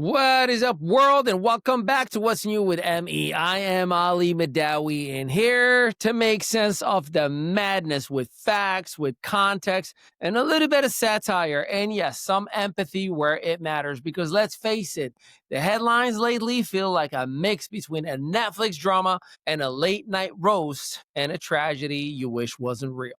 What is up, world, and welcome back to What's New with ME. I am Ali Mehdaoui, and here to make sense of the madness with facts, with context, and a little bit of satire, and yes, some empathy where it matters, because let's face it, the headlines lately feel like a mix between a Netflix drama and a late-night roast, and a tragedy you wish wasn't real.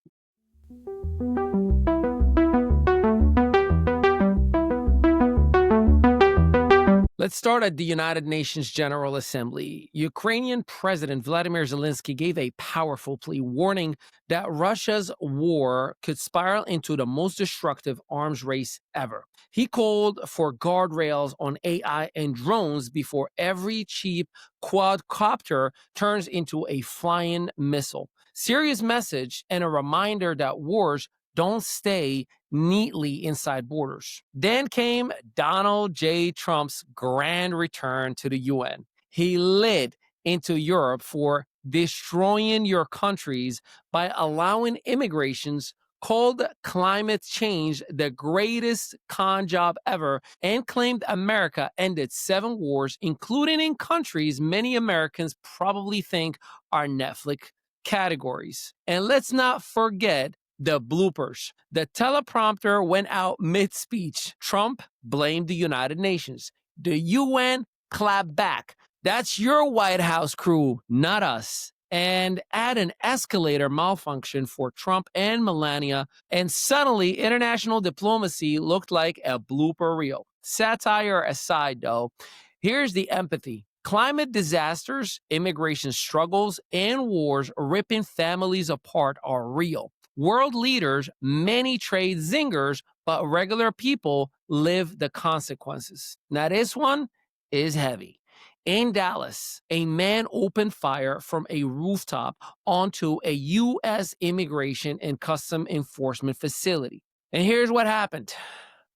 Let's start at the United Nations General Assembly. Ukrainian President Vladimir Zelensky gave a powerful plea warning that Russia's war could spiral into the most destructive arms race ever. He called for guardrails on AI and drones before every cheap quadcopter turns into a flying missile. Serious message and a reminder that wars don't stay neatly inside borders. Then came Donald J. Trump's grand return to the UN. He led into Europe for destroying your countries by allowing immigrations, called climate change the greatest con job ever, and claimed America ended 7 wars, including in countries many Americans probably think are Netflix categories. And let's not forget the bloopers. The teleprompter went out mid-speech. Trump blamed the United Nations. The UN clapped back. That's your White House crew, not us. And add an escalator malfunction for Trump and Melania, and suddenly international diplomacy looked like a blooper reel. Satire aside, though, here's the empathy. Climate disasters, immigration struggles, and wars ripping families apart are real. World leaders, many trade zingers, but regular people live the consequences. Now, this one is heavy. In Dallas, a man opened fire from a rooftop onto a U.S. immigration and custom enforcement facility. And here's what happened.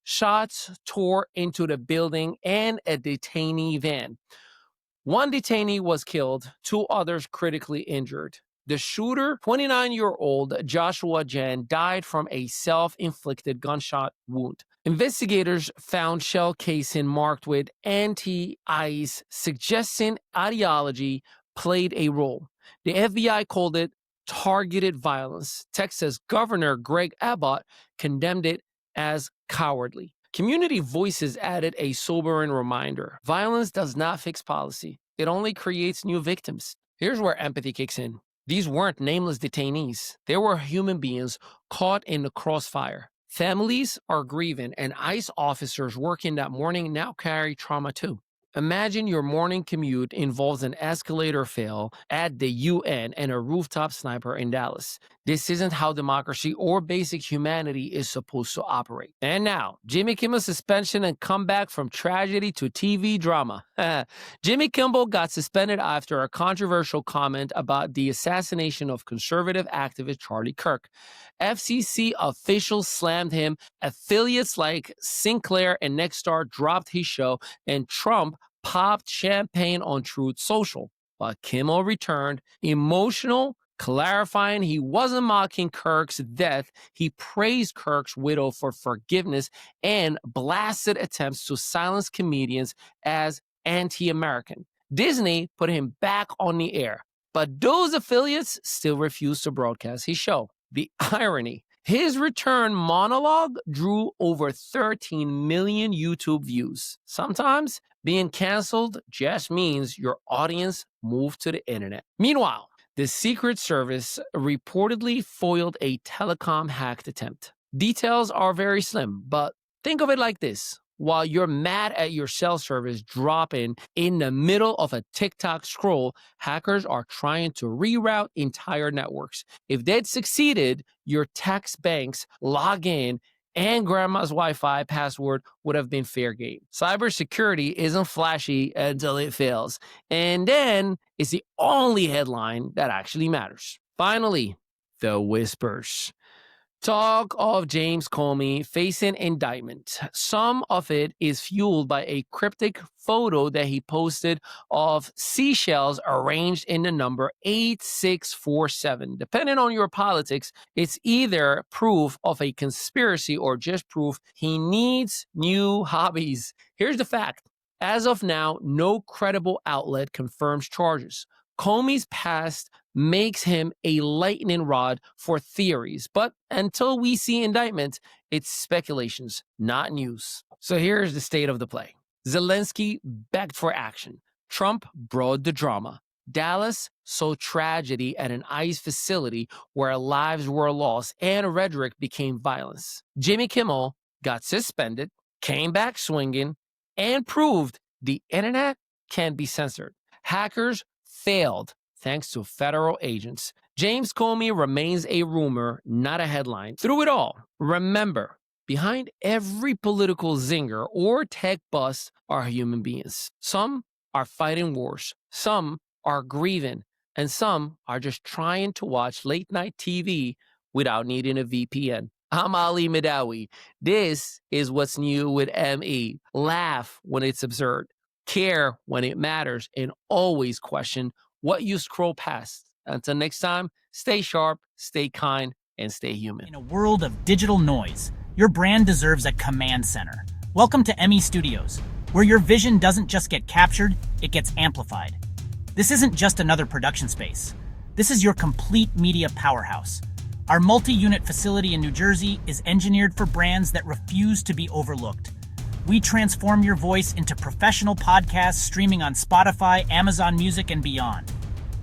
Shots tore into the building and a detainee van. 1 detainee was killed, 2 others critically injured. The shooter, 29-year-old Joshua Jen, died from a self-inflicted gunshot wound. Investigators found shell casing marked with anti-ICE, suggesting ideology played a role. The FBI called it targeted violence. Texas Governor Greg Abbott condemned it as cowardly. Community Voices added a sobering reminder. Violence does not fix policy. It only creates new victims. Here's where empathy kicks in. These weren't nameless detainees. They were human beings caught in the crossfire. Families are grieving, and ICE officers working that morning now carry trauma too. Imagine your morning commute involves an escalator fail at the UN and a rooftop sniper in Dallas. This isn't how democracy or basic humanity is supposed to operate. And now, Jimmy Kimmel's suspension and comeback from tragedy to TV drama. Jimmy Kimmel got suspended after a controversial comment about the assassination of conservative activist Charlie Kirk. FCC officials slammed him, affiliates like Sinclair and Nexstar dropped his show, and Trump popped champagne on Truth Social. But Kimmel returned, emotional, clarifying he wasn't mocking Kirk's death. He praised Kirk's widow for forgiveness and blasted attempts to silence comedians as anti-American. Disney put him back on the air, but those affiliates still refused to broadcast his show. The irony. His return monologue drew over 13 million YouTube views. Sometimes being canceled just means your audience moved to the internet. Meanwhile, the Secret Service reportedly foiled a telecom hack attempt. Details are very slim, but think of it like this. While you're mad at your cell service dropping in the middle of a TikTok scroll, hackers are trying to reroute entire networks. If they'd succeeded, your tax banks log in and grandma's Wi-Fi password would have been fair game. Cybersecurity isn't flashy until it fails. And then it's the only headline that actually matters. Finally, the whispers. Talk of James Comey facing indictment. Some of it is fueled by a cryptic photo that he posted of seashells arranged in the number 8647. Depending on your politics, it's either proof of a conspiracy or just proof he needs new hobbies. Here's the fact. As of now, no credible outlet confirms charges. Comey's past makes him a lightning rod for theories, but until we see indictment, it's speculations, not news. So here's the state of the play. Zelensky begged for action. Trump brought the drama. Dallas saw tragedy at an ICE facility where lives were lost and rhetoric became violence. Jimmy Kimmel got suspended, came back swinging, and proved the internet can be censored. Hackers failed thanks to federal agents. James Comey remains a rumor, not a headline. Through it all, remember, behind every political zinger or tech bust are human beings. Some are fighting wars, some are grieving, and some are just trying to watch late night TV without needing a VPN. I'm Ali Mehdaoui. This is what's new with ME. Laugh when it's absurd, care when it matters, and always question what you scroll past. Until next time, stay sharp, stay kind, and stay human. In a world of digital noise, your brand deserves a command center. Welcome to ME Studios, where your vision doesn't just get captured, it gets amplified. This isn't just another production space. This is your complete media powerhouse. Our multi-unit facility in New Jersey is engineered for brands that refuse to be overlooked. We transform your voice into professional podcasts streaming on Spotify, Amazon Music, and beyond.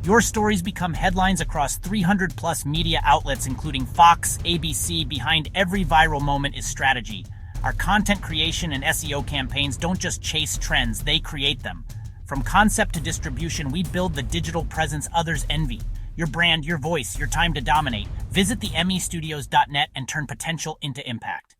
Your stories become headlines across 300 plus media outlets, including Fox, ABC. Behind every viral moment is strategy. Our content creation and SEO campaigns don't just chase trends, they create them. From concept to distribution, we build the digital presence others envy. Your brand, your voice, your time to dominate. Visit the mestudios.net and turn potential into impact.